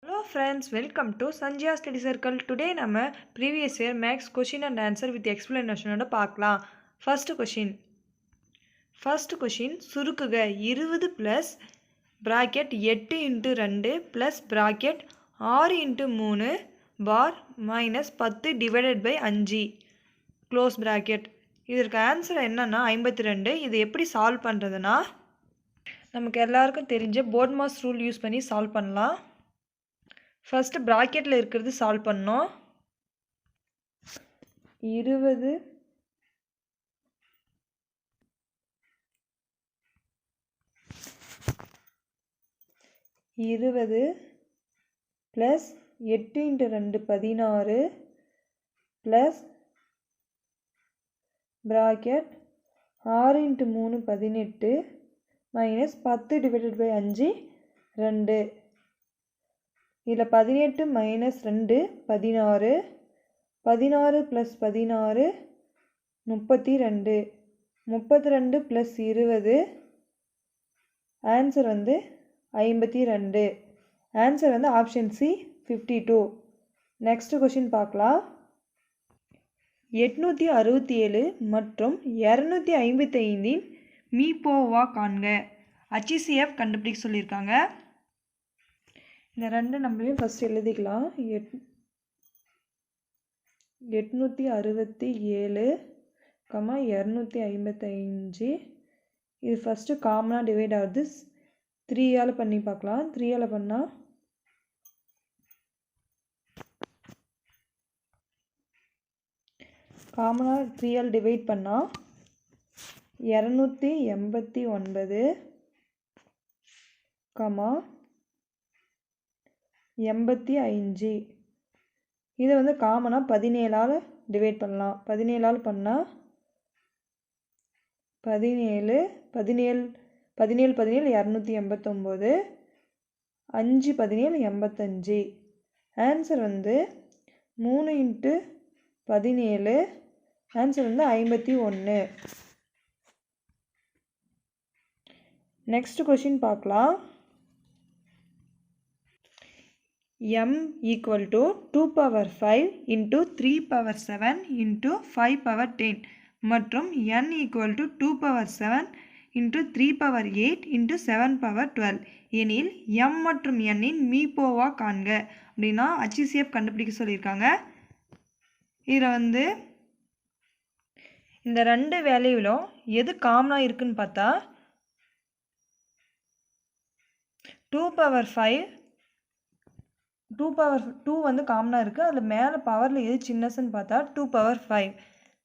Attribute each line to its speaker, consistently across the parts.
Speaker 1: Hello friends, welcome to Sanjaya Study Circle. Today நம்ம previous year max question and answer with explanation ஓட பார்க்கலாம். First question சுருக்குக 20 plus bracket 8 into 2 plus bracket 6 into 3 bar minus 10 divided by 5 close bracket. இதற்கு answer என்னன்னா 52. இது எப்படி solve பண்ணுறதுன்னா நமக்கு எல்லாருக்கும் தெரிஞ்ச போர்ட்மாஸ் ரூல் யூஸ் பண்ணி சால்வ் பண்ணலாம். ஃபஸ்ட்டு ப்ராக்கெட்டில் இருக்கிறது சால்வ் பண்ணோம். 20 plus 8 into 2 16 plus bracket 6 into 3 18 minus 10 divided by 5 2. இதில் 18 மைனஸ் 2 16 16 ப்ளஸ் 16 32 32 ப்ளஸ் 20 ஆன்சர் வந்து 52. ஆன்சர் வந்து ஆப்ஷன் சி 52. நெக்ஸ்ட் கொஷின் பார்க்கலாம். 867 மற்றும் 255 மீபோவா காண்க. HCF கண்டுபிடிக்க சொல்லியிருக்காங்க. இந்த ரெண்டு நம்பரையும் ஃபஸ்ட் எழுதிக்கலாம். 867 255. இது ஃபஸ்ட்டு காமனாக டிவைட் ஆகுது. 3ஆல் பண்ணி பார்க்கலாம். 3ஆல் பண்ணால் காமனாக 3ஆல் டிவைட் பண்ணால் 289 85. இதை வந்து காமனாக 17ஆல் டிவைட் பண்ணலாம். 17ஆல் பண்ணால் 17 17 17 17 289 5 17 85. ஆன்சர் வந்து 3 இன்ட்டு 17. ஆன்சர் வந்து 51. நெக்ஸ்ட் கொஷின் பார்க்கலாம். m equal to 2 power 5 into 3 power 7 into 5 power 10 மற்றும் n equal to 2 power 7 into 3 power 8 into 7 power 12 எனில் m மற்றும் n இன் மீபோவா காண்க அப்படின்னா HCF கண்டுபிடிக்க சொல்லியிருக்காங்க. இதில் வந்து இந்த ரெண்டு வேல்யூவிலும் எது காமனாக இருக்குன்னு பார்த்தா 2 பவர் 5 2 பவர் 2 வந்து காமனாக இருக்குது. அதில் மேலே பவரில் எது சின்னஸ்ன்னு பார்த்தா 2 பவர் 5.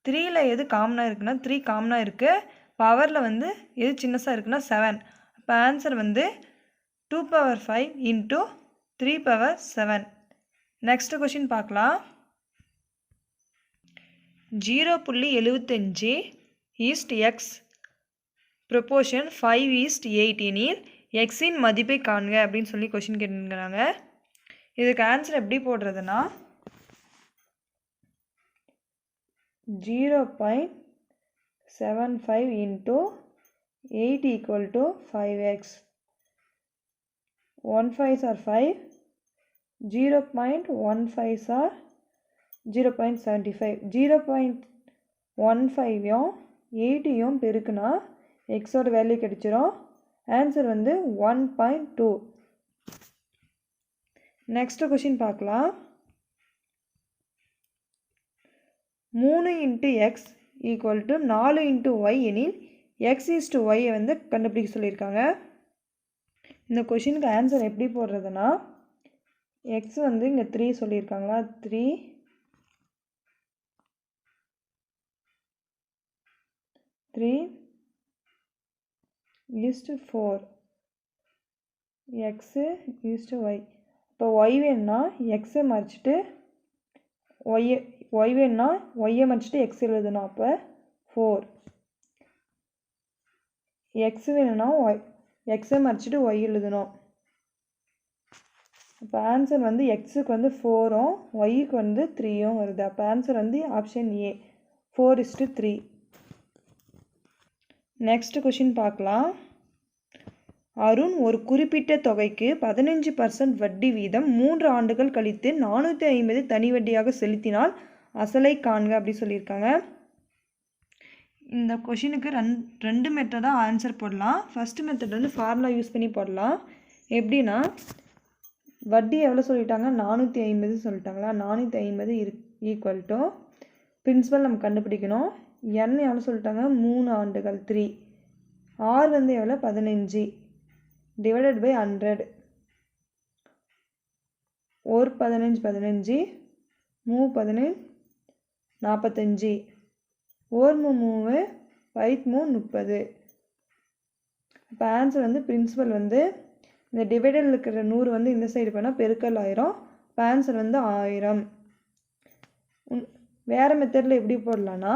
Speaker 1: 3ல் எது காமனாக இருக்குன்னா 3 காமனாக இருக்குது. பவரில் வந்து எது சின்னஸாக இருக்குன்னா 7. அப்போ ஆன்சர் வந்து 2 power 5 into 3 power 7. Next question பார்க்கலாம். 0.75 ஈஸ்ட் எக்ஸ் ப்ரொபோர்ஷன் 5:8 எனில் எக்ஸின் மதிப்பை காண்க அப்படின்னு சொல்லி கொஷின் கேட்டுக்கிறாங்க. இதுக்கு ஆன்சர் எப்படி போடுறதுன்னா 0.75 into 8 equal to 5x. 1 5s are 5. 0.15s are 0.75. 0.15யும் 8யும் பெருக்குனா எக்ஸோட வேல்யூ கிடைச்சிரும். ஆன்சர் வந்து 1.2. நெக்ஸ்ட் கொஷின் பார்க்கலாம். 3 into x equal to 4 into y எனில் எக்ஸ் ஈஸ்டு ஒய்யை வந்து கண்டுபிடிக்க சொல்லியிருக்காங்க. இந்த கொஷினுக்கு ஆன்சர் எப்படி போடுறதுன்னா எக்ஸ் வந்து இங்கே 3 சொல்லியிருக்காங்களா 3 ஈஸ்டு 4 எக்ஸு ஈஸ்டு ஒய். இப்போ ஒய் வேணுன்னா எக்ஸை மறைச்சிட்டு ஒய் வேணுன்னா ஒய்யை மறைச்சிட்டு எக்ஸ் எழுதணும். அப்போ 4. எக்ஸ் வேணும்னா எக்ஸை மறைச்சிட்டு ஒய் எழுதணும். அப்போ ஆன்சர் வந்து எக்ஸுக்கு வந்து 4ம் ஒய்க்கு வந்து 3யும் வருது. அப்போ ஆன்சர் வந்து ஆப்ஷன் ஏ 4:3. நெக்ஸ்ட் கொஷின் பார்க்கலாம். அருண் ஒரு குறிப்பிட்ட தொகைக்கு 15% வட்டி வீதம் 3 ஆண்டுகள் கழித்து 450 தனி வட்டியாக செலுத்தினால் அசலை காண்க அப்படி சொல்லியிருக்காங்க. இந்த கொஷினுக்கு ரெண்டு மெத்தடாக ஆன்சர் போடலாம். ஃபஸ்ட்டு மெத்தட் வந்து ஃபார்முலா யூஸ் பண்ணி போடலாம். எப்படின்னா வட்டி எவ்வளோ சொல்லிட்டாங்க, 450 சொல்லிட்டாங்களா. 450 ஈக்குவல் டு பிரின்சிபல் நம்ம கண்டுபிடிக்கணும். n எவ்வளோ சொல்லிட்டாங்க, 3 ஆண்டுகள் 3. r வந்து எவ்வளோ 15 டிவைடட் பை 100. ஒரு 15 15 மூ 15 45 ஒரு மூ 5 30. இப்போ ஆன்சர் வந்து பிரின்சிபல் வந்து இந்த டிவைடரில் இருக்கிற 100 வந்து இந்த சைடு பண்ணால் பெருக்கல் ஆயிரும். இப்போ ஆன்சர் வந்து 1000. வேறு மெத்தடில் எப்படி போடலான்னா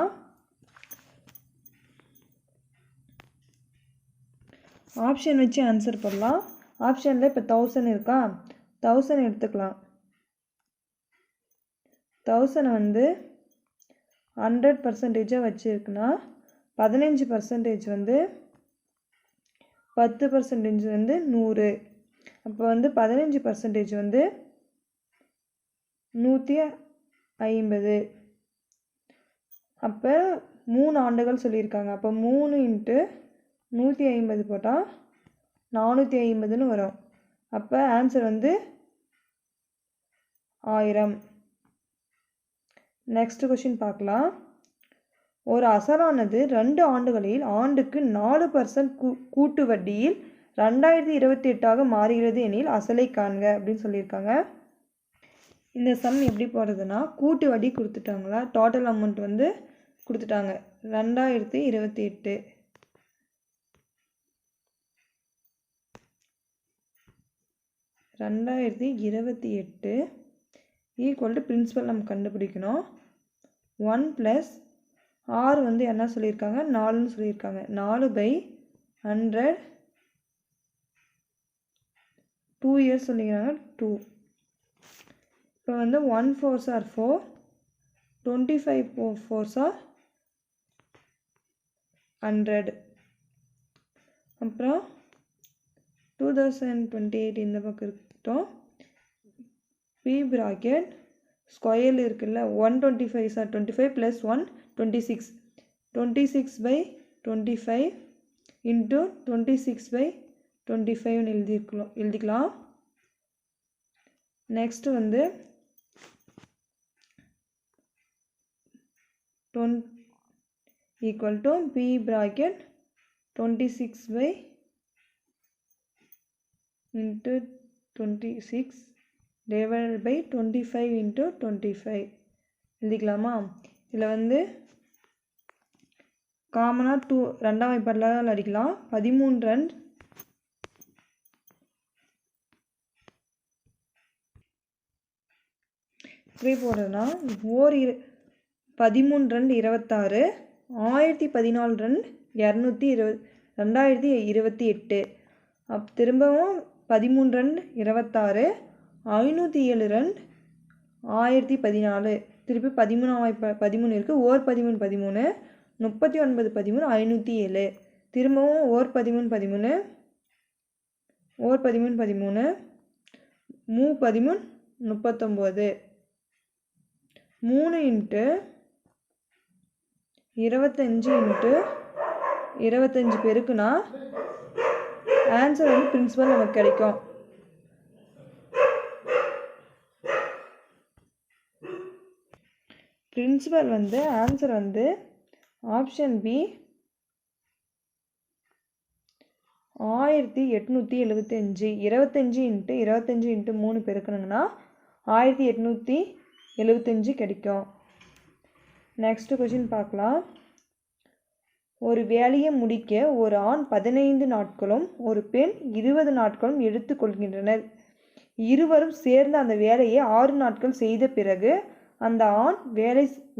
Speaker 1: ஆப்ஷன் வச்சு ஆன்சர் போடலாம். ஆப்ஷனில் இப்போ 1000 இருக்கா, 1000 எடுத்துக்கலாம். 1000 வந்து 100% வச்சுருக்குன்னா 15% வந்து 10% வந்து 100. அப்போ வந்து 15% வந்து 150. அப்போ 3 ஆண்டுகள் சொல்லியிருக்காங்க. அப்போ 3 × 150 போட்டால் 450ன்னு வரும். அப்போ ஆன்சர் வந்து 1000. நெக்ஸ்ட் கொஷின் பார்க்கலாம். ஒரு அசலானது 2 ஆண்டுகளில் ஆண்டுக்கு 4% கூட்டு வட்டியில் 2028 மாறுகிறது எனில் அசலை காண்க அப்படின்னு சொல்லியிருக்காங்க. இந்த சம் எப்படி போடுறதுன்னா கூட்டு வட்டி கொடுத்துட்டாங்களா, டோட்டல் அமௌண்ட் வந்து கொடுத்துட்டாங்க 2028. ஈக்குவல் டு பிரின்சிபல் நம்ம கண்டுபிடிக்கணும். 1 + r வந்து என்ன சொல்லியிருக்காங்க, 4ன்னு சொல்லியிருக்காங்க. 4/100 2 இயர்ஸ் சொல்லிக்கிறாங்க 2. இப்போ வந்து 1 4s are 4, 25 4s are 100. அப்புறம் 2028 இந்த பக்கம் இருக்கட்டும். பி ப்ராக்கெட் ஸ்கொயரில் இருக்குல்ல, 125s are 25 + 1 26. 26/25 × 26/25 எழுதிக்கலாம். நெக்ஸ்ட் வந்து equal to B bracket 26 × 26 divided by 25 × 25 எழுதிக்கலாமா. இதில் வந்து காமனாக 2 2ஆம் வாய்ப்பாட்டில் அடிக்கலாம். 13 எப்படி போடுறதுன்னா 13 26 1014 2028. திரும்பவும் 13 26 507 1014. திருப்பி 13ஆம் வாய்ப்பா 13 இருக்குது. ஓர் 13 13 39 13 507. திரும்பவும் ஓர் 13 13 ஓர் 13 13 மூ 13 39. 3 × 25 × 25 பெருக்குனா ஆன்சர் வந்து பிரின்சிபல் நமக்கு கிடைக்கும். பிரின்சிபல் வந்து ஆன்சர் வந்து ஆப்ஷன் பி 1875. 25 × 25 × 3 பெருக்கணுங்கன்னா 1875 கிடைக்கும். நெக்ஸ்ட் கொஷின் பார்க்கலாம். ஒரு வேலையை முடிக்க ஒரு ஆண் 15 நாட்களும் ஒரு பெண் 20 நாட்களும் எடுத்துக்கொள்கின்றனர். இருவரும் சேர்ந்து அந்த வேலையை 6 நாட்கள் செய்த பிறகு அந்த ஆண்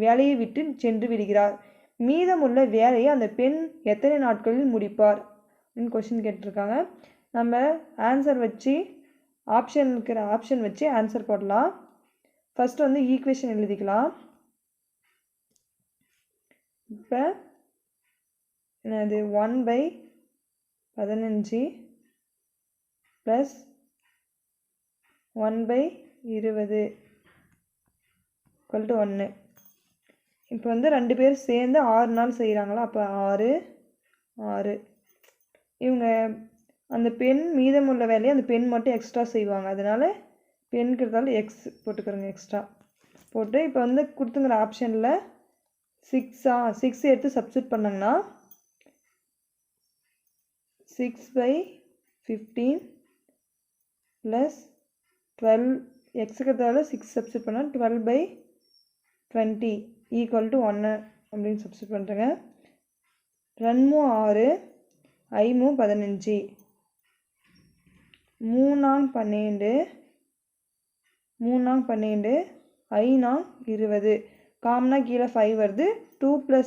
Speaker 1: வேலையை விட்டு சென்று விடுகிறார். மீதமுள்ள வேலையை அந்த பெண் எத்தனை நாட்களில் முடிப்பார் அப்படின்னு கொஷின் கேட்டிருக்காங்க. நம்ம ஆன்சர் வச்சு ஆப்ஷன் இருக்கிற ஆப்ஷன் வச்சு ஆன்சர் போடலாம். ஃபஸ்ட்டு வந்து ஈக்குவேஷன் எழுதிக்கலாம். இப்போ என்னது 1/15 ப்ளஸ் 1/20 = 1. இப்போ வந்து 2 பேர் சேர்ந்து 6 நாள் செய்கிறாங்களா, அப்போ 6 6. இவங்க அந்த பெண் மீதமுள்ள வேலையை அந்த பெண் மட்டும் எக்ஸ்ட்ரா செய்வாங்க, அதனால் பெண்ணுக்கு இருந்தாலும் எக்ஸ் போட்டுக்கிறோங்க எக்ஸ்ட்ரா போட்டு. இப்போ வந்து கொடுத்துங்கிற ஆப்ஷனில் 6 எடுத்து சப்ஸ்டியூட் பண்ணாங்கன்னா 6/15 ப்ளஸ் 12 எக்ஸுக்கு தவிர 6 சப்ஸ்டியூட் பண்ணால் 12/20 = 1 அப்படின்னு சப்ஸ்டியூட் பண்ணுறேங்க. 2 6 5 15 3 12 3 12 5 20. காமனாக கீழே 5 வருது. 2 +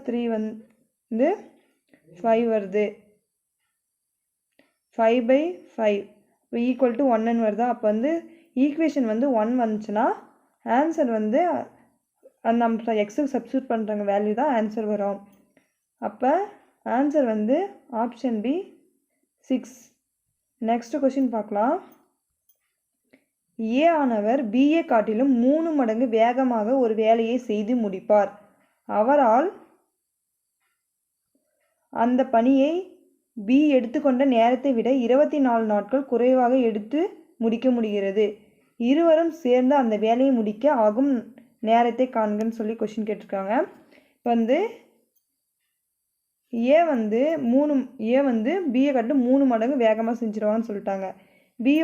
Speaker 1: 3 வந்து 5 வருது. 5/5 இப்போ = 1 வருதா. அப்போ வந்து ஈக்குவேஷன் வந்து 1 வந்துச்சுன்னா ஆன்சர் வந்து நம்ம எக்ஸுக்கு சப்ஸ்டியூட் பண்ணுறாங்க வேல்யூ தான் ஆன்சர் வரும். அப்போ ஆன்சர் வந்து ஆப்ஷன் பி 6. நெக்ஸ்ட் கொஷின் பார்க்கலாம். ஏ ஆனவர் பிஏ காட்டிலும் 3 மடங்கு வேகமாக ஒரு வேலையை செய்து முடிப்பார். அவரால் அந்த பணியை பி எடுத்துக்கொண்ட நேரத்தை விட 24 நாட்கள் குறைவாக எடுத்து முடிக்க முடிகிறது. இருவரும் சேர்ந்து அந்த வேலையை முடிக்க ஆகும் நேரத்தை காண்கன்னு சொல்லி கொஷின் கேட்டிருக்காங்க. இப்போ வந்து ஏ வந்து பிஏ காட்டிலும் 3 மடங்கு வேகமாக செஞ்சிருவாங்கன்னு சொல்லிட்டாங்க. பி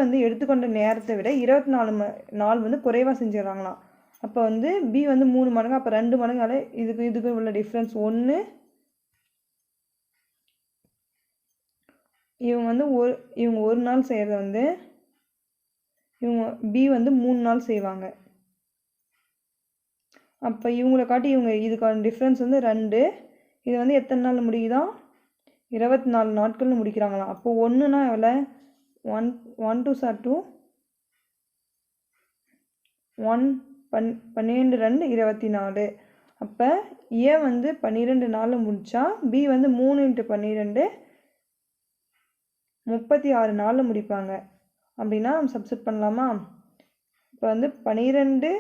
Speaker 1: வந்து எடுத்துக்கொண்ட நேரத்தை விட 24 நாள் வந்து குறைவாக செஞ்சிடறாங்களாம். அப்போ வந்து பி வந்து 3 மடங்கு, அப்போ 2 மடங்கால இதுக்கு உள்ள டிஃப்ரென்ஸ் 1. இவங்க ஒரு நாள் செய்கிறத வந்து பி வந்து 3 நாள் செய்வாங்க. அப்போ இவங்களை காட்டி இதுக்கான டிஃப்ரென்ஸ் வந்து 2. இது வந்து எத்தனை நாள் முடியுதா, 24 நாட்கள்னு முடிக்கிறாங்களாம். அப்போ 1னா எவ்வளோ, 1 2 2 1 12 2 24. அப்போ ஏ வந்து 12 நாளில் முடித்தா பி வந்து 3 × 12 36 நாளில் முடிப்பாங்க. அப்படின்னா நம்ம சப்ஸ்டியூட் பண்ணலாமா. இப்போ வந்து 12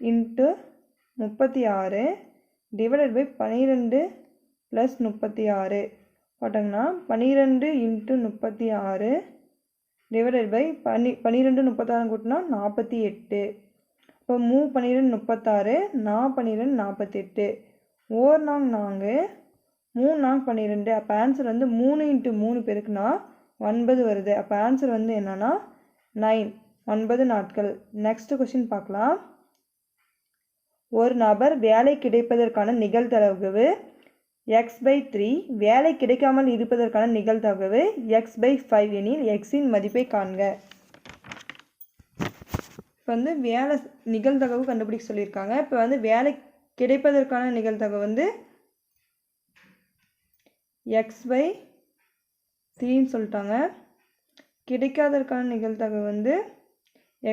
Speaker 1: × 36 / 12 + 36 போட்டாங்கன்னா 12 × 36 / 12 36 கூட்டினா 48. இப்போ 12 36 12 48 1 4 3 12. அப்போ ஆன்சர் வந்து 3 × 3 பெருக்குனா 9 வருது. அப்போ ஆன்சர் வந்து என்னன்னா 9 நாட்கள். நெக்ஸ்ட் கொஸ்டின் பார்க்கலாம். ஒரு நபர் வேலை கிடைப்பதற்கான நிகழ்தகவு x/3, வேலை கிடைக்காமல் இருப்பதற்கான நிகழ்தகவு x/5 எனில் x-இன் மதிப்பை காண்க. இப்போ வந்து வேலை நிகழ்தகவு கண்டுபிடிக்க சொல்லியிருக்காங்க. இப்போ வந்து வேலை கிடைப்பதற்கான நிகழ்தகவு வந்து x/3ன்னு சொல்லிட்டாங்க. கிடைக்காததற்கான நிகழ்தகவு வந்து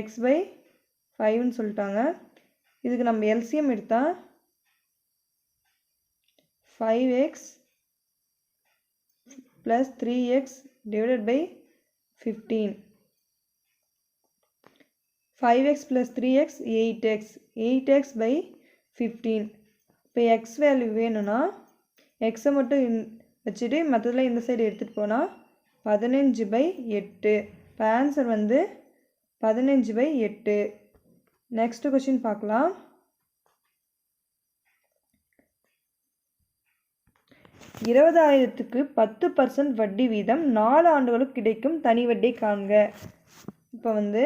Speaker 1: x/5ன்னு சொல்லிட்டாங்க. இதுக்கு நம்ம எல்சிஎம் எடுத்தால் 5x + 3x / 15. 5x + 3x 8x 8x/15. இப்போ எக்ஸ் வேல்யூ வேணும்னா எக்ஸை மட்டும் வச்சுட்டு மற்றதில் இந்த சைடு எடுத்துகிட்டு போனால் 15/8. இப்போ ஆன்சர் வந்து 15/8. நெக்ஸ்ட் கொஸ்டின் பார்க்கலாம். 20,000க்கு 10% வட்டி வீதம் 4 ஆண்டுகளுக்கு கிடைக்கும் தனி வட்டி காண்க. இப்போ வந்து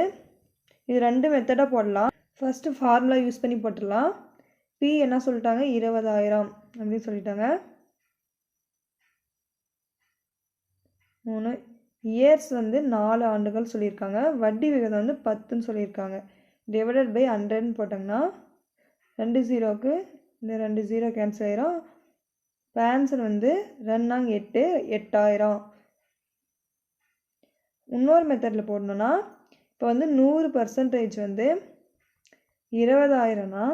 Speaker 1: இது 2 மெத்தடாக போடலாம். ஃபஸ்ட்டு ஃபார்முலா யூஸ் பண்ணி போட்டுடலாம். பி என்ன சொல்லிட்டாங்க, 20,000 அப்படின்னு சொல்லிட்டாங்க. 3 இயர்ஸ் வந்து 4 ஆண்டுகள் சொல்லியிருக்காங்க. வட்டி விகிதம் வந்து 10ன்னு சொல்லியிருக்காங்க. / 100ன்னு போட்டாங்கன்னா 2 0க்கு இந்த 2 0 கேன்சல் ஆயிரும். இப்போ ஆன்சர் வந்து 2 8 8000. இன்னொரு மெத்தடில் போடணுன்னா இப்போ வந்து 100% வந்து 20,000னா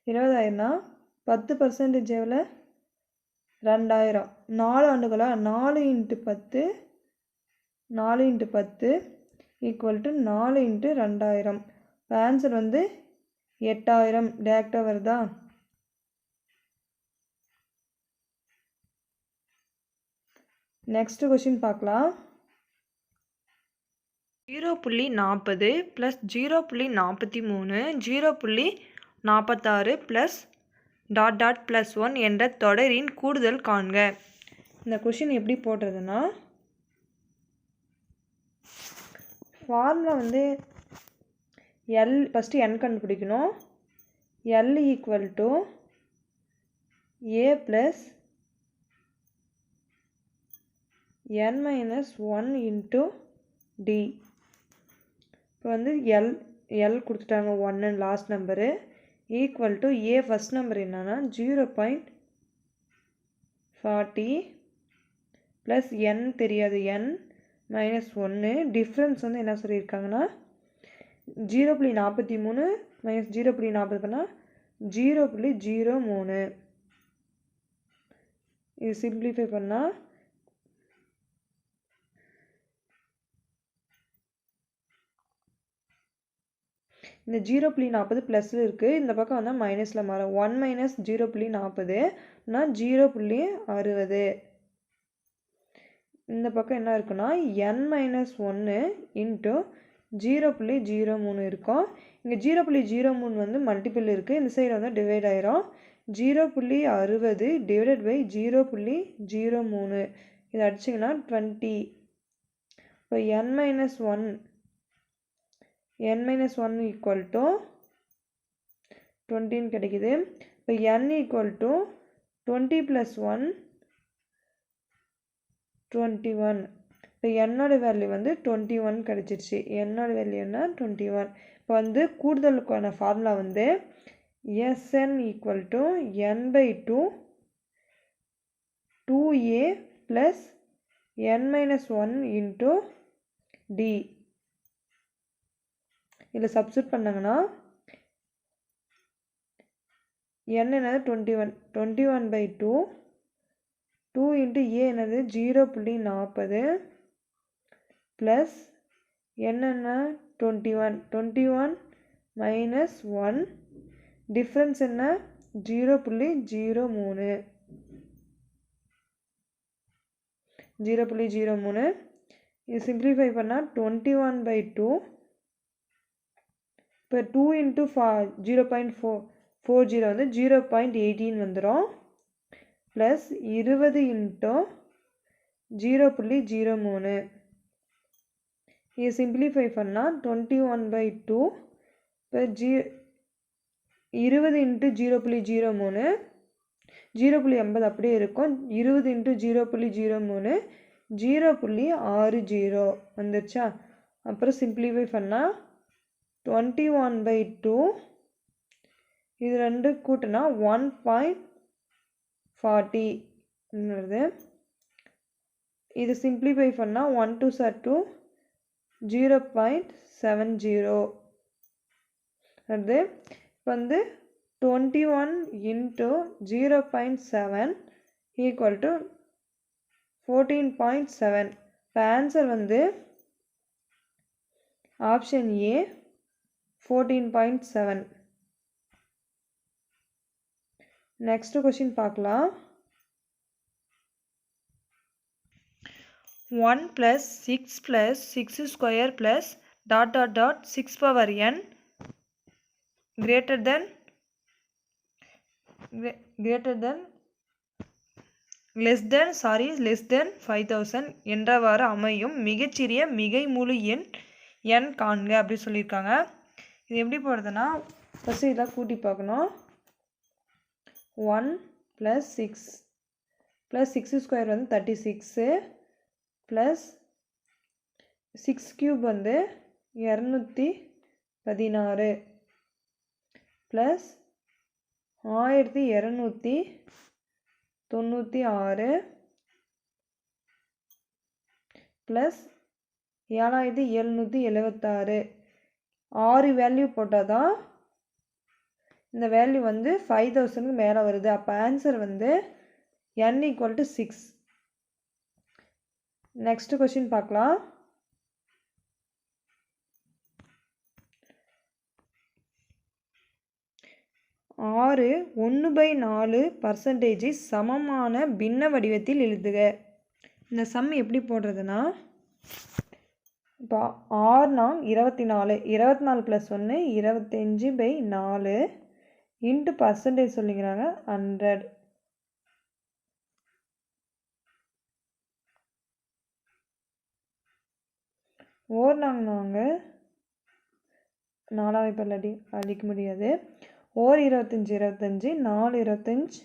Speaker 1: 20,000னா 10% எவ்வளோ 2,000. 4 ஆண்டுகளா 4 × 10 4 × 10 ஈக்குவல் டு 4 × 2,000. இப்போ ஆன்சர் வந்து 8,000 டேரெக்டாக வருதா? நெக்ஸ்ட் கொஷின் பார்க்கலாம். 0.40 + 0.43 0.46 +... +1 என்ற தொடரின் கூடுதல் காண்க. இந்த கொஷின் எப்படி போடுறதுன்னா, ஃபார்முலா வந்து ஃபஸ்ட்டு n கண்டுபிடிக்கணும். L equal to A + n - 1 × D. இப்போ வந்து L கொடுத்துட்டாங்க 1 last number equal to A first number என்னன்னா 0.40 ப்ளஸ் n தெரியாது n - 1 டிஃப்ரென்ஸ் வந்து என்ன சொல்லியிருக்காங்கன்னா 0.43 - 0.40 பண்ணால் 0.03. இது சிம்பிளிஃபை பண்ணால் இந்த 0.40 ப்ளஸில் இருக்குது, இந்த பக்கம் வந்தால் மைனஸில் மாறும். 1 - 0.40னா 0.60. இந்த பக்கம் என்ன இருக்குன்னா n - 1 × 0.03 இருக்கும். இங்கே 0.03 வந்து மல்டிபிள் இருக்குது, இந்த சைடு வந்து டிவைட் ஆயிரும். 0.60 / 0.03 இது அடிச்சிங்கன்னா 20. இப்போ n - 1 ஈக்குவல் டு 20 கிடைக்குது. இப்போ n ஈக்குவல் டு 20 + 1 21. இப்போ என்னோட வேல்யூ வந்து 21 கிடச்சிருச்சு. என்னோட வேல்யூ என்ன 21. இப்போ வந்து கூடுதலுக்கான ஃபார்முலா வந்து Sn equal to n/2 2a + n - 1 × D. இதில் சப்ஸ்டிட் பண்ணாங்கன்னா n என்னது 21 21/2 2 × a என்னது 0.40 ப்ளஸ் என்னென்ன 21 21 - 1 டிஃப்ரென்ஸ் என்ன 0.03 0.03. இது சிம்பிளிஃபை பண்ணால் 21/2 இப்போ 2 × 0.40 வந்து 0.18 வந்துடும் ப்ளஸ் 20 × 0.03. இது சிம்பிளிஃபை பண்ணால் 21/2 இப்போ 20 × 0.03 0.80 அப்படியே இருக்கும். 20 × 0.03 0.60 வந்துருச்சா? அப்புறம் சிம்பிளிஃபை பண்ணால் 21/2 இது ரெண்டு கூட்டினா 1.40 வருது. இது சிம்பிளிஃபை பண்ணால் 1 2 - 2 0.70 வருது. இப்போ வந்து 21 × 0.7 ஈக்குவல் டு 14.7. இப்போ ஆன்சர் வந்து ஆப்ஷன் ஏ 14.7. நெக்ஸ்ட் கொஷின் பார்க்கலாம். 1 + 6 + 6 square + ... 6 n greater than less than 5,000 என்றவாறு அமையும் மிகச்சிறிய மிகை முழு எண் n காண்க அப்படி சொல்லியிருக்காங்க. இது எப்படி போடுறதுன்னா ஃபஸ்ட்டு இதெல்லாம் கூட்டி பார்க்கணும். 1 + 6 + 6 ஸ்கொயர் வந்து 36 ப்ளஸ் 6³ வந்து 216 ப்ளஸ் 1296 ப்ளஸ் 7776. 6 வேல்யூ போட்டால் தான் இந்த வேல்யூ வந்து 5000க்கு மேலே வருது. அப்போ ஆன்சர் வந்து n = 6. நெக்ஸ்ட் கொஸ்டின் பார்க்கலாம். ஆறு 1/4% சமமான பின்ன வடிவத்தில் எழுதுக. இந்த சம் எப்படி போடுறதுன்னா, இப்போ 6×4 24 + 1 25/4 இன்ட்டு பர்சன்டேஜ் சொல்லிக்கிறாங்க 100. நாங்கள் 4 இப்போ அடிக்க முடியாது. 25 25 4 25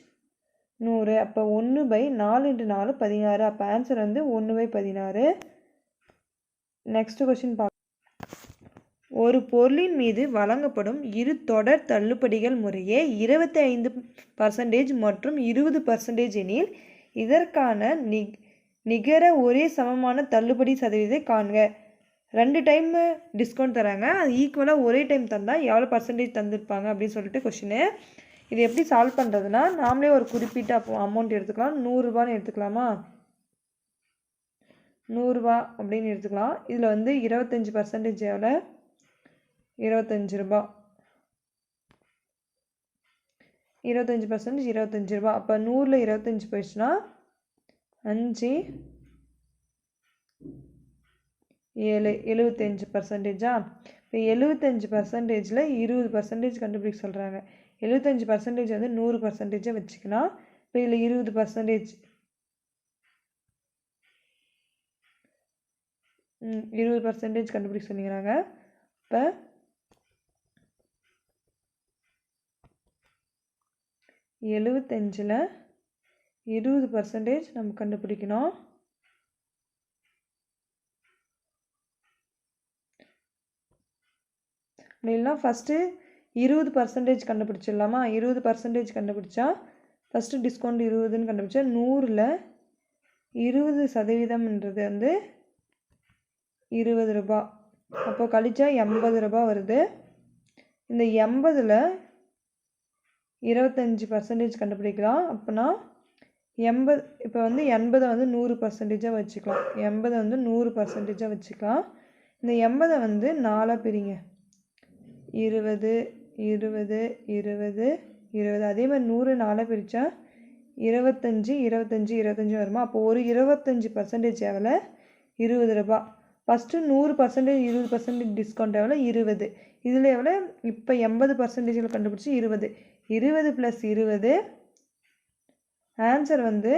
Speaker 1: 100. அப்போ 1/4 × 4 16. அப்போ ஆன்சர் வந்து 1/16. நெக்ஸ்ட் கொஸ்டின் பார்க்க. ஒரு பொருளின் மீது வழங்கப்படும் இரு தொடர் தள்ளுபடிகள் முறையே 25% மற்றும் 20% எனில் இதற்கான நிகர ஒரே சமமான தள்ளுபடி சதவீதத்தை காண்க. 2 டைம் டிஸ்கவுண்ட் தராங்க, அது ஈக்குவலாக ஒரே டைம் தந்தால் எவ்வளோ பர்சன்டேஜ் தந்துருப்பாங்க அப்படின்னு சொல்லிட்டு கொஷினு. இது எப்படி சால்வ் பண்ணுறதுனா, நாமளே ஒரு குறிப்பிட்ட அமௌண்ட் எடுத்துக்கலாம். 100 ரூபான்னு எடுத்துக்கலாமா? 100 ரூபா அப்படின்னு எடுத்துக்கலாம். இதில் வந்து 25% எவ்வளோ? 25 ரூபா. 25% 25 ரூபா. அப்போ 100ல் 25 போயிடுச்சுன்னா 5 7 75%. இப்போ 75%ல் 20% கண்டுபிடிக்க சொல்கிறாங்க. 75% வந்து 100% வச்சுக்கலாம். இப்போ இதில் 20% 20% கண்டுபிடிக்க சொல்லிக்கிறாங்க. இப்போ 75ல் 20% நம்ம கண்டுபிடிக்கணும். இல்லைன்னா ஃபஸ்ட்டு 20% கண்டுபிடிச்சிடலாமா? 20% கண்டுபிடிச்சா ஃபஸ்ட்டு டிஸ்கவுண்ட் 20ன்னு கண்டுபிடிச்சா 100ல் 20% வந்து 20 ரூபா. அப்போ கழிச்சா 80 ரூபா வருது. இந்த 80ல் 25% கண்டுபிடிக்கலாம். அப்போனா 80 இப்போ வந்து 80 வந்து 100% வச்சுக்கலாம். 80 வந்து 100% வச்சுக்கலாம். இந்த 80 வந்து 4 பிரிங்க. 20 20 20 20. அதே மாதிரி 100 4 பிரித்தா 25 25 25 வருமா? அப்போ ஒரு 25% எவ்வளோ? 20 ரூபா. ஃபஸ்ட்டு 100% 20% டிஸ்கவுண்ட் எவ்வளோ? 20. இதில் எவ்வளோ? இப்போ 80% கண்டுபிடிச்சி 20. 20 + 20 ஆன்சர் வந்து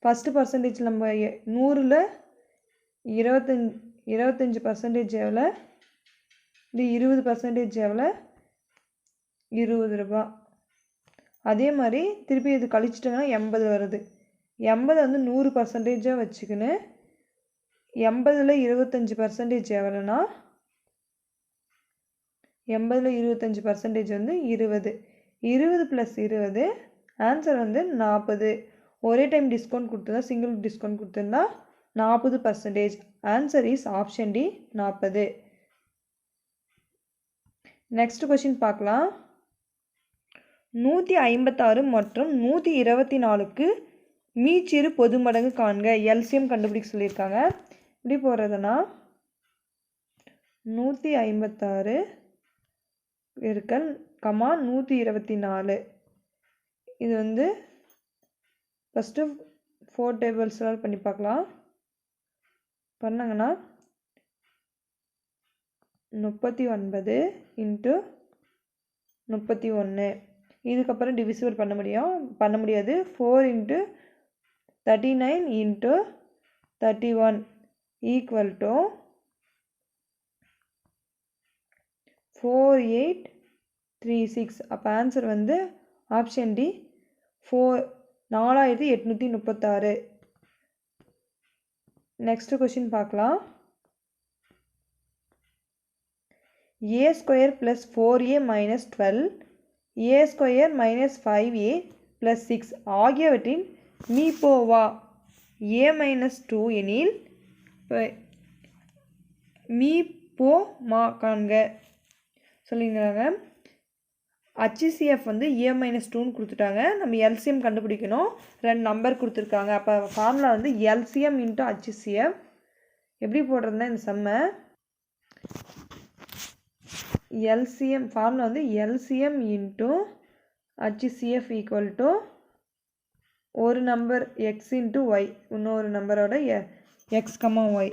Speaker 1: ஃபஸ்ட்டு பர்சன்டேஜ் நம்ம 100ல் 25% எவ்வளோ? இது 20% எவ்வளோ? 20 ரூபா. அதே மாதிரி திருப்பி இது கழிச்சிட்டோங்கன்னா 80 வருது. 80 வந்து 100% வச்சுக்கின்னு 80ல் 25% எவ்வளோனா 80ல் 25% வந்து 20. 20 + 20 ஆன்சர் வந்து 40. ஒரே டைம் டிஸ்கவுண்ட் கொடுத்துருந்தா, சிங்கிள் டிஸ்கவுண்ட் கொடுத்துருந்தா 40%. Answer is option D 40. Next question பார்க்கலாம். 156 மற்றும் 124க்கு மீச்சிறு பொது மடங்கு காண்க. எல்சிஎம் கண்டுபிடிக்க சொல்லியிருக்காங்க. எப்படி போடுறதுன்னா 156 × 124. இது வந்து ஃபஸ்ட்டு 4 டேபிள்ஸ்லாம் பண்ணி பார்க்கலாம். பண்ணாங்கன்னா 39 × 31. இதுக்கப்புறம் டிவிசிபிள் பண்ண முடியாது. 4 × 39 × 31 = 4836. அப்போ ஆன்சர் வந்து ஆப்ஷன் டி 4836. நெக்ஸ்ட் கொஸ்டின் பார்க்கலாம். a² + 4a - 12 a² - 5a + 6 ஆகியவற்றின் மீப்போவா a - 2 எனில் மீப்போமா காண்க. சொல்லிங்கிறாங்க. HCF வந்து A-2ன்னு கொடுத்துட்டாங்க. நம்ம எல்சிஎம் கண்டுபிடிக்கணும். 2 நம்பர் கொடுத்துருக்காங்க. அப்போ ஃபார்முலா வந்து LCM இன்ட்டு HCF. எப்படி போடுறதுன்னா இந்த சம்மை LCM ஃபார்முலா வந்து LCM into HCF equal to ஒரு நம்பர் எக்ஸ் இன்ட்டு ஒய், இன்னொரு நம்பரோட எக்ஸ், ஒய்.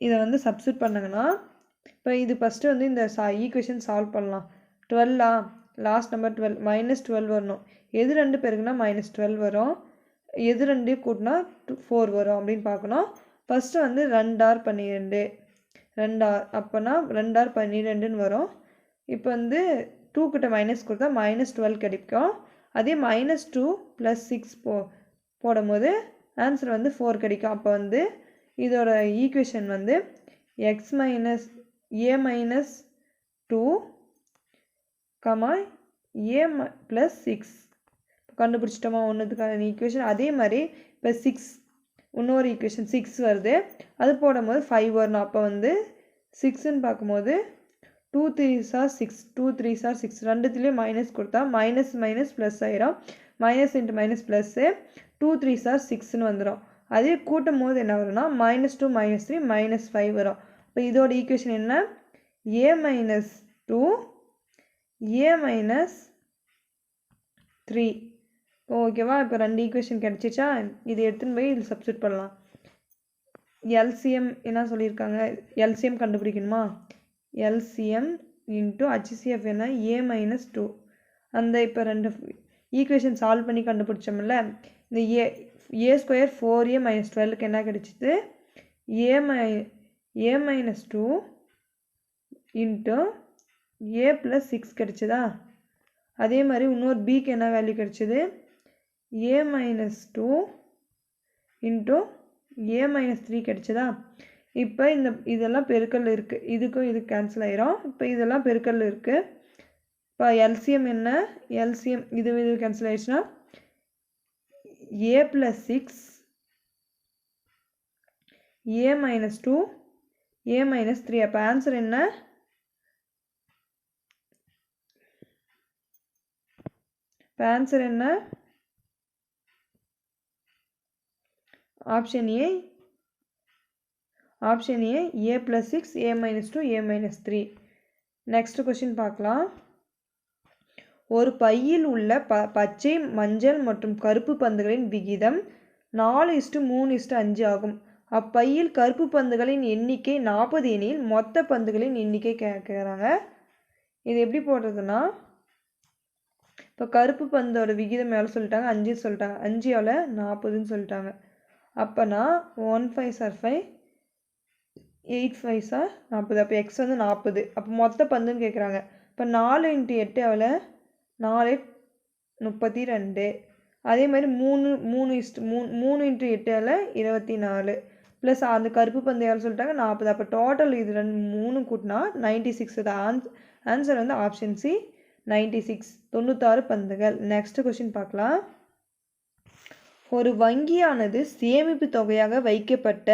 Speaker 1: இதை வந்து சப்ஸ்டியூட் பண்ணுங்கன்னா இப்போ இது ஃபஸ்ட்டு வந்து இந்த ஈக்குவேஷன் சால்வ் பண்ணலாம். 12ஆ லாஸ்ட் நம்பர் 12 -12 வரணும். எது 2 பேருக்குன்னா -12 வரும், எது 2 கூட்டினா 4 வரும் அப்படின்னு பார்க்கணும். ஃபஸ்ட்டு வந்து 2R 12 2R அப்போனா 2R 12ன்னு வரும். இப்போ வந்து 2 கிட்ட மைனஸ் கொடுத்தா -12 கிடைக்கும். அதே -2 + 6 போடும் போது ஆன்சர் வந்து 4 கிடைக்கும். அப்போ வந்து இதோட ஈக்குவேஷன் வந்து x - A-2, A + 6 கண்டுபிடிச்சிட்டோமா ஒன்றுத்துக்கான ஈக்குவேஷன். அதே மாதிரி இப்போ 6 இன்னொரு ஈக்குவேஷன் 6 வருது, அது போடும்போது 5 வரணும். அப்போ வந்து 6ன்னு பார்க்கும்போது 2 3s are 6, 2 3s are 6, ரெண்டுத்துலேயும் minus கொடுத்தா மைனஸ் ப்ளஸ் ஆயிரும். Minus into minus plus 2 3s are 6ன்னு வந்துடும். அதே கூட்டும் போது என்ன வரும்னா -2 -3 -5 வரும். இப்போ இதோட ஈக்குவேஷன் என்ன? A-2 A-3. ஓகேவா? இப்போ 2 ஈக்குவேஷன் கிடச்சிச்சா? இது எடுத்துன்னு போய் இதில் சப்ஸ்டியூட் பண்ணலாம். எல்சிஎம் என்ன சொல்லியிருக்காங்க? எல்சிஎம் கண்டுபிடிக்கணுமா? LCM இன்ட்டு HCF என்ன? A-2. அந்த இப்போ 2 ஈக்குவேஷன் சால்வ் பண்ணி கண்டுபிடிச்சோம்ல, இந்த A² 4A - 12க்கு என்ன கிடைச்சிது? A-2 இன்ட்டு A + 6 கிடைச்சதா? அதே மாதிரி இன்னொரு பிக்கு என்ன வேல்யூ கிடைச்சிது? A-2 இன்ட்டு A-3 கிடைச்சதா? இப்போ இதெல்லாம் பெருக்கல் இருக்குது, இதுக்கும் இது கேன்சல் ஆயிரும். இப்போ இதெல்லாம் பெருக்கல் இருக்குது. இப்போ எல்சிஎம் என்ன? எல்சிஎம் இது கேன்சல் ஆயிடுச்சுன்னா A + 6 A-2 A-3. அப்போ ஆன்சர் என்ன? Option A A + 6 A-2 A-3. Next question பார்க்கலாம். ஒரு பையில் உள்ள பச்சை, மஞ்சள் மற்றும் கருப்பு பந்துகளின் விகிதம் 4:3:5 ஆகும். அப்பையில் கருப்பு பந்துகளின் எண்ணிக்கை 40 எனில் மொத்த பந்துகளின் எண்ணிக்கை கேட்குறாங்க. இது எப்படி போடுறதுன்னா, இப்போ கருப்பு பந்தோட விகிதம் எவ்வளோ சொல்லிட்டாங்க? 5 சொல்லிட்டாங்க. 5 எவ்வளோ? 40ன்னு சொல்லிட்டாங்க. அப்போனா 1 5s are 5, 8 5s are 40. அப்போ எக்ஸ் வந்து 40. அப்போ மொத்த பந்துன்னு கேட்குறாங்க. இப்போ 4 × 8 எவ்வளோ? 4 32. அதே மாதிரி 3 × 8 எவ்வளோ? 24 ப்ளஸ் அந்த கருப்பு பந்து எவ்வளோ சொல்லிட்டாங்க? 40. அப்போ டோட்டல் இது 3 கூட்டினா 96. ஆன்சர் வந்து ஆப்ஷன் சி 96, 96 பந்துகள். நெக்ஸ்ட் கொஸ்டின் பார்க்கலாம். ஒரு வங்கியானது சேமிப்பு தொகையாக வைக்கப்பட்ட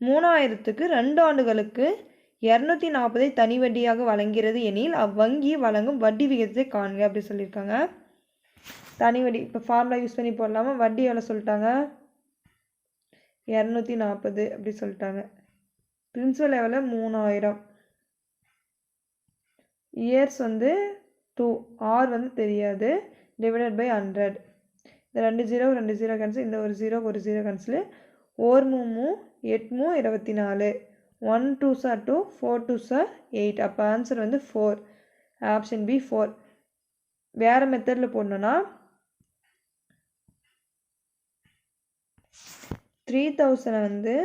Speaker 1: 3000க்கு 2 ஆண்டுகளுக்கு 240 தனி வட்டியாக வழங்கிறது எனில் அவ்வங்கி வழங்கும் வட்டி விகிதத்தை காண்க அப்படி சொல்லியிருக்காங்க. தனி வட்டி இப்போ ஃபார்முலா யூஸ் பண்ணி போடலாமா? வட்டி எவ்வளோ சொல்லிட்டாங்க? 240 அப்படி சொல்லிட்டாங்க. பிரின்சிபல் எவ்வளோ? 3000. இயர்ஸ் வந்து 2, ஆர் வந்து தெரியாது, டிவைடட் பை 100. இந்த 2 0 2 0 கேன்சல், இந்த ஒரு 0 ஒரு 0 cancel. 4 3 8 24. 1 2s are 2, 4 2s are 8. அப்போ ஆன்சர் வந்து 4. Option B 4. வேறு மெத்தடில் போடணுன்னா 3000 வந்து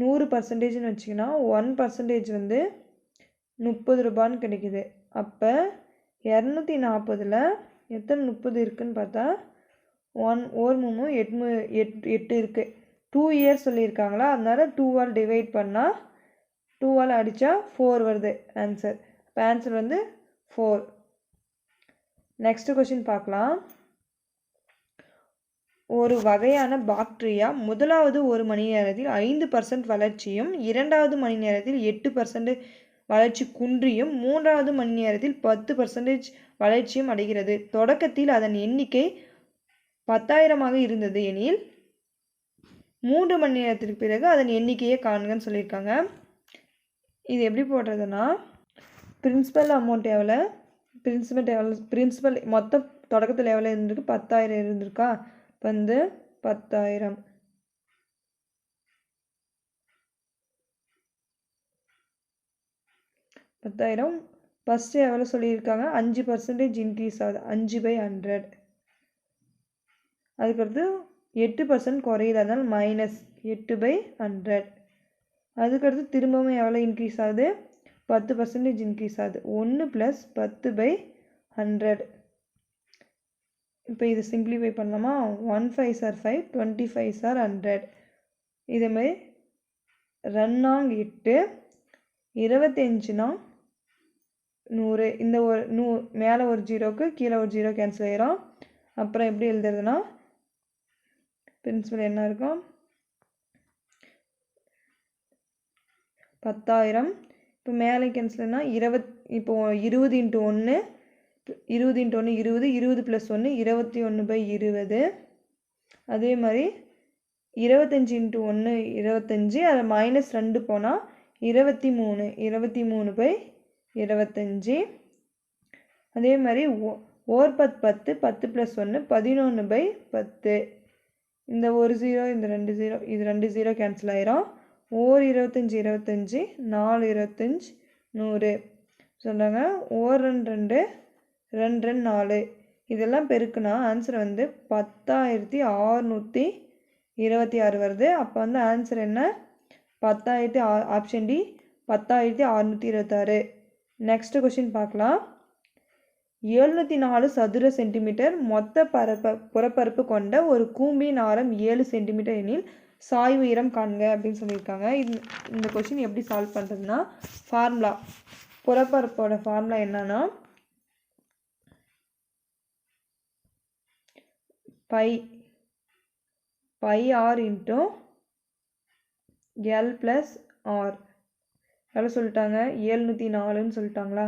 Speaker 1: 100% வச்சிங்கன்னா 1% வந்து 30 ரூபான்னு கிடைக்குது. அப்போ 240ல் எத்தனை 30 இருக்குதுன்னு பார்த்தா 1 3 8 இருக்குது. 2 இயர்ஸ் சொல்லியிருக்காங்களா, அதனால 2ஆல் டிவைட் பண்ணால் 2ஆல் அடித்தா 4 வருது ஆன்சர். இப்போ ஆன்சர் வந்து 4. நெக்ஸ்ட் கொஸ்டின் பார்க்கலாம். ஒரு வகையான பாக்டீரியா முதலாவது ஒரு மணி நேரத்தில் 5% வளர்ச்சியும் இரண்டாவது மணி நேரத்தில் 8% வளர்ச்சி குன்றியும் மூன்றாவது மணி நேரத்தில் 10% வளர்ச்சியும் அடைகிறது. தொடக்கத்தில் அதன் எண்ணிக்கை 10,000ஆக இருந்தது எனில் 3 மணி நேரத்திற்கு பிறகு அதன் எண்ணிக்கையை காண்கன்னு சொல்லியிருக்காங்க. இது எப்படி போடுறதுன்னா, பிரின்சிபல் அமௌண்ட் எவ்வளோ, பிரின்சிபல் மொத்தம் தொடக்கத்தில் எவ்வளோ இருந்திருக்கு, 10,000 இருந்திருக்கா. இப்போ வந்து 10,000 ஃபஸ்ட்டு எவ்வளோ சொல்லியிருக்காங்க, 5% இன்க்ரீஸ் ஆகுது, 5/100. அதுக்கடுத்து 8% குறையுது, அதனால் -8/100. அதுக்கடுத்து திரும்பவும் எவ்வளோ இன்க்ரீஸ் ஆகுது, 10% இன்க்ரீஸ் ஆகுது, 1 + 10/100. இப்போ இது சிம்பிளிஃபை பண்ணலாமா, 1 5s are 5, 25s are 100. இதேமாதிரி 2 8, 25 100. இந்த ஒரு மேலே ஒரு ஜீரோக்கு கீழே ஒரு ஜீரோ கேன்சல் ஆயிரும். அப்புறம் எப்படி எழுதுறதுன்னா, பிரின்சிபல் என்ன இருக்கும், 10,000. இப்போ மேலே கேன்சல்னா இப்போ 20 × 1 20 × 1 20, 20 + 1 21/20. அதே மாதிரி 25 × 1 25, அது -2 போனால் 23, 23/25. அதே மாதிரி 10 10 + 1 11/10. இந்த ஒரு ஜீரோ இந்த 2 ஜீரோ இது 2 ஜீரோ கேன்சல் ஆயிரும். 25 25, 4 25 100 சொல்கிறாங்க. 2 2 4 இதெல்லாம் பெருக்குனா ஆன்சர் வந்து 10,626 வருது. அப்போ வந்து ஆன்சர் என்ன, 10,000 ஆப்ஷன் டி 10,626. நெக்ஸ்ட் கொஸ்டின் பார்க்கலாம். 704 சதுர சென்டிமீட்டர் மொத்த புறப்பரப்பு கொண்ட ஒரு கூம்பின் ஆரம் 7 சென்டிமீட்டர் எனில் சாய்வு உயரம் காண்க அப்படின்னு சொல்லியிருக்காங்க. இந்த கொஸ்டின் எப்படி சால்வ் பண்ணுறதுன்னா, ஃபார்முலா, புறப்பரப்போட ஃபார்முலா என்னன்னா, πr × L + R. எவ்வளோ சொல்லிட்டாங்க, 704ன்னு சொல்லிட்டாங்களா.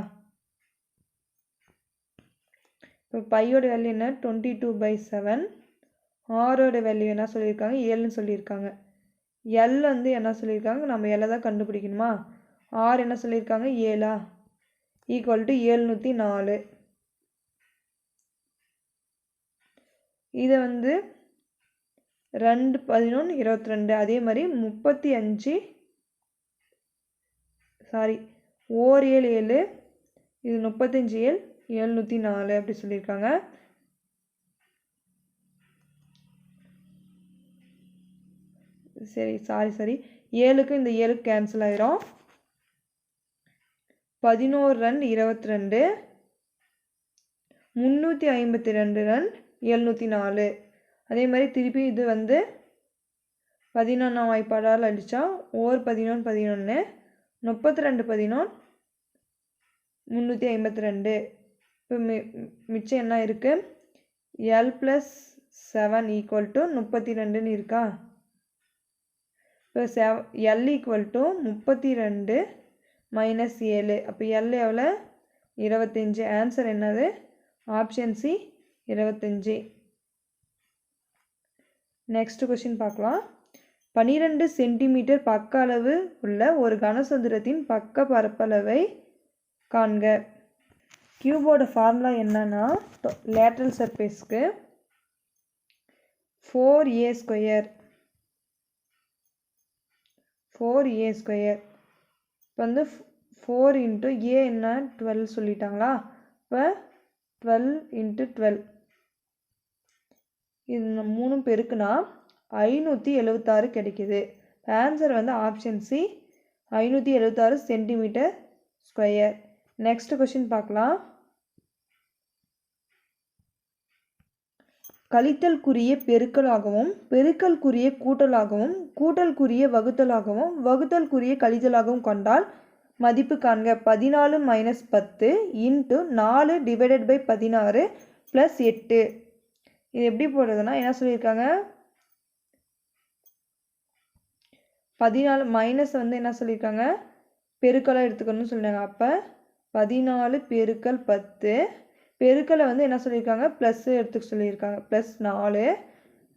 Speaker 1: இப்போ பையோட வேல்யூ என்ன, 22/7. ஆரோட வேல்யூ என்ன சொல்லியிருக்காங்க, 7ன்னு சொல்லியிருக்காங்க. எல் வந்து என்ன சொல்லியிருக்காங்க, நம்ம எல்லை தான் கண்டுபிடிக்கணுமா. ஆர் என்ன சொல்லியிருக்காங்க, 7 = 704. இதை வந்து 2 11 22. அதே மாதிரி 35 ஓர் 7 7, இது 35 7 704 அப்படி சொல்லியிருக்காங்க. சரி 7க்கு இந்த 7க்கு கேன்சல் ஆயிரும். 11 2 22, 352 ரன் 704. அதே மாதிரி திருப்பி இது வந்து 11ஆம் வாய்ப்பாடால் அடித்தா ஓர் 11 11, 32 11 352. இப்போ மிச்சம் என்ன இருக்குது, L + 7 = 32ன்னு இருக்கா. இப்போ L = 32 - 7. அப்போ L எவ்வளோ, 25. ஆன்சர் என்னது, ஆப்ஷன் சி 25. நெக்ஸ்ட் கொஸ்டின் பார்க்கலாம். 12 சென்டிமீட்டர் பக்க அளவு உள்ள ஒரு கனசதுரத்தின் பக்க பரப்பளவை காண்க. கியூபோட ஃபார்முலா என்னன்னா, லேட்ரல் சர்ஃபேஸ்க்கு 4a². இப்போ வந்து 4 × a என்ன 12 சொல்லிட்டாங்களா. இப்போ 12 × 12 இது 3 பெருக்குனா 576 கிடைக்குது. ஆன்சர் வந்து option C 576 centimetre square. Next question பார்க்கலாம். கழித்தல் குறிய பெருக்கலாகவும் பெருக்கல் குறிய கூட்டலாகவும் கூட்டல் குறிய வகுத்தலாகவும் வகுத்தல் குறிய கழித்தலாகவும் கொண்டால் மதிப்பு காண்க. 14 - 10 × 4 ÷ 16 + 8. இது எப்படி போடுறதுன்னா என்ன சொல்லியிருக்காங்க, 14 மைனஸ் வந்து என்ன சொல்லியிருக்காங்க, பெருக்கலாக எடுத்துக்கணும்னு சொல்லிட்டாங்க. அப்போ 14 பெருக்கல் 10 பெருக்கலை வந்து என்ன சொல்லியிருக்காங்க, ப்ளஸ் எடுத்துக்க சொல்லியிருக்காங்க. ப்ளஸ் 4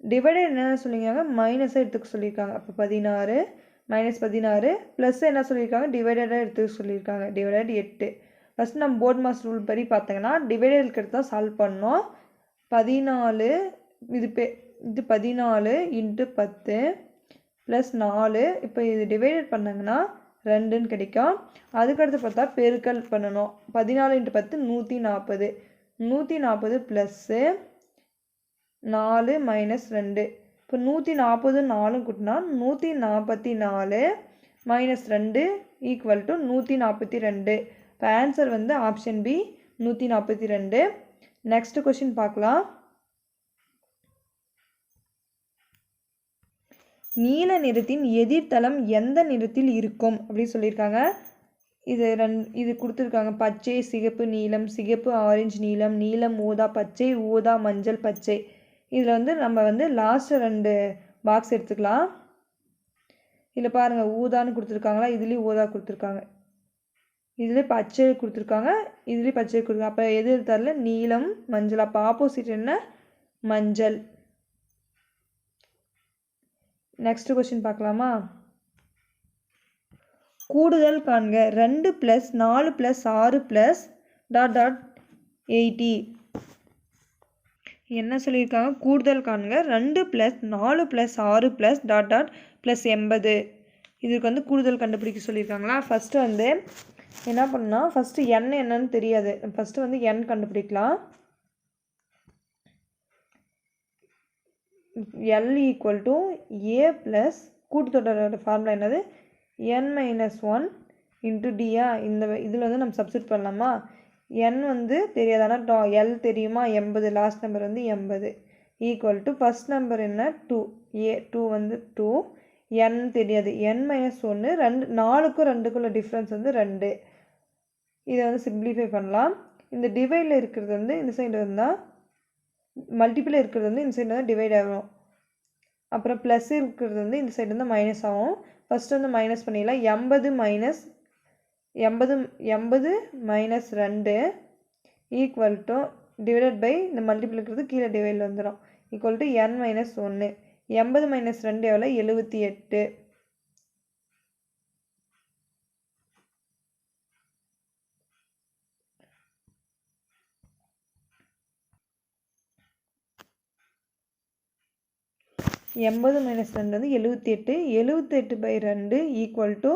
Speaker 1: டிவைடட் என்ன சொல்லியிருக்காங்க, மைனஸை எடுத்துக்க சொல்லியிருக்காங்க. அப்போ 16 மைனஸ் 16 ப்ளஸ் என்ன சொல்லியிருக்காங்க, டிவைடடாக எடுத்துக்க சொல்லியிருக்காங்க. டிவைடட் 8. ஃபஸ்ட் நம்ம போர்ட் மாஸ் ரூல் படி பார்த்தீங்கன்னா டிவைடட் இருக்கிறது தான் சால்வ் பண்ணோம். 14 இது 14 இன்ட்டு 10 ப்ளஸ் 4. இப்போ இது டிவைடட் பண்ணாங்கன்னா 2ன்னு கிடைக்கும். அதுக்கடுத்து பார்த்தா பெருக்கல் பண்ணணும். 14 இன்ட்டு 10 140. 140 plus 4 minus 2. இப்போ 140 4 கூட்டினா 144 மைனஸ் 2 ஈக்குவல் டு 142. இப்போ ஆன்சர் வந்து ஆப்ஷன் பி 142. நெக்ஸ்ட் கொஷின் பார்க்கலாம். நீல நிறத்தின் எதிர்த்தளம் எந்த நிறத்தில் இருக்கும் அப்படின்னு சொல்லியிருக்காங்க. இது கொடுத்துருக்காங்க. பச்சை சிகப்பு நீலம், சிகப்பு ஆரஞ்சு நீலம், நீலம் ஊதா பச்சை, ஊதா மஞ்சள் பச்சை. இதில் வந்து நம்ம வந்து லாஸ்ட்டு 2 பாக்ஸ் எடுத்துக்கலாம். இதில் பாருங்கள் ஊதான்னு கொடுத்துருக்காங்களா, இதுலேயும் ஊதா கொடுத்துருக்காங்க, இதுலேயும் பச்சை கொடுத்துருக்காங்க, இதுலேயும் பச்சை கொடுத்துருக்காங்க. அப்போ எது தரல, நீலம் மஞ்சள். அப்போ ஆப்போசிட் என்ன, மஞ்சள். நெக்ஸ்ட் கொஸ்டின் பார்க்கலாமா. கூடுதல் காண்க. 2 + 4 + 6 + ... 80. என்ன சொல்லியிருக்காங்க, கூடுதல் காண்க. 2 + 4 + 6 + ... 80. இதுக்கு வந்து கூடுதல் கண்டுபிடிக்க சொல்லியிருக்காங்களா. ஃபஸ்ட்டு வந்து என்ன பண்ணால், ஃபஸ்ட்டு n என்னன்னு தெரியாது. ஃபஸ்ட்டு வந்து n கண்டுபிடிக்கலாம். L = A + கூட்டுத்தொடரோட ஃபார்முலா என்னது, n - 1 × d. இந்த இதில் வந்து நம்ம சப்ஸ்டிட் பண்ணலாமா. n வந்து தெரியாது, ஆனால் L தெரியுமா, 80. லாஸ்ட் நம்பர் வந்து 80 = ஃபஸ்ட் நம்பர் என்ன 2. A 2 வந்து 2, n தெரியாது, n - 1 2 4க்கும் 2க்குள்ள டிஃப்ரென்ஸ் வந்து 2. இதை வந்து சிம்பிளிஃபை பண்ணலாம். இந்த டிவைடில் இருக்கிறது வந்து இந்த சைடு வந்தால், மல்டிபிள் இருக்கிறது வந்து இந்த சைடு வந்து டிவைட் ஆகும். அப்புறம் ப்ளஸ் இருக்கிறது வந்து இந்த சைடு வந்து மைனஸ் ஆகும். ஃபஸ்ட்டு வந்து மைனஸ் பண்ணிடலாம். 80 - 2 = டிவைடட் பை இந்த மல்டிபிள் இருக்கிறது கீழே டிவைடில் வந்துடும். = n - 1. 80 - 2 எவ்வளோ, 78. எண்பது - 2 வந்து 78. 78/2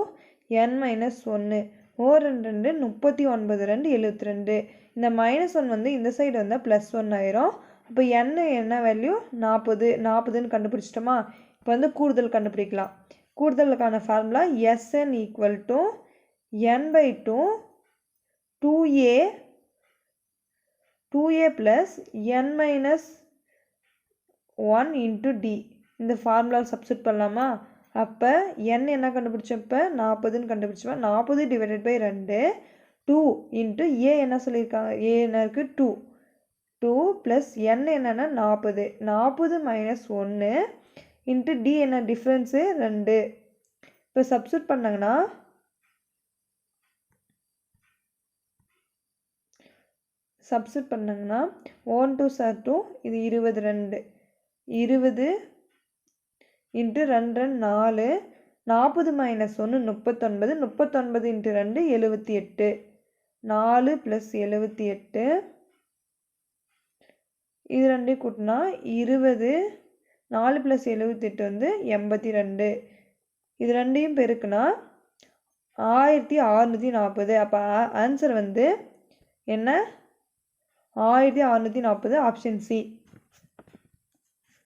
Speaker 1: = n - 1. 2 39 2 72. இந்த -1 வந்து இந்த சைடு வந்தால் +1 ஆயிரும். அப்போ n என்ன வேல்யூ, 40. 40ன்னு கண்டுபிடிச்சிட்டோமா. இப்போ வந்து கூடுதல் கண்டுபிடிக்கலாம். கூடுதலுக்கான formula Sn = n/2 2a + n - 1 × d. இந்த ஃபார்முலாவில் சப்ஸ்டிட் பண்ணலாமா. அப்போ n என்ன கண்டுபிடிச்சப்போ 40ன்னு கண்டுபிடிச்சப்போ 40 / 2 2 × a என்ன சொல்லியிருக்காங்க, a என்ன இருக்குது 2 + n என்னென்னா 40 40 - 1 × d என்ன டிஃப்ரென்ஸு 2. இப்போ சப்ஸ்டிட் பண்ணாங்கன்னா 1 2 சார் 2, இது 22 20 × 2 4 40 - 1 39 39 × 2 78 4 + 78. இது ரெண்டையும் கூட்டினா 20 4 + 78 வந்து 82. இது ரெண்டையும் பெருக்குனா 1640. அப்போ ஆன்சர் வந்து என்ன, 1640. Option C.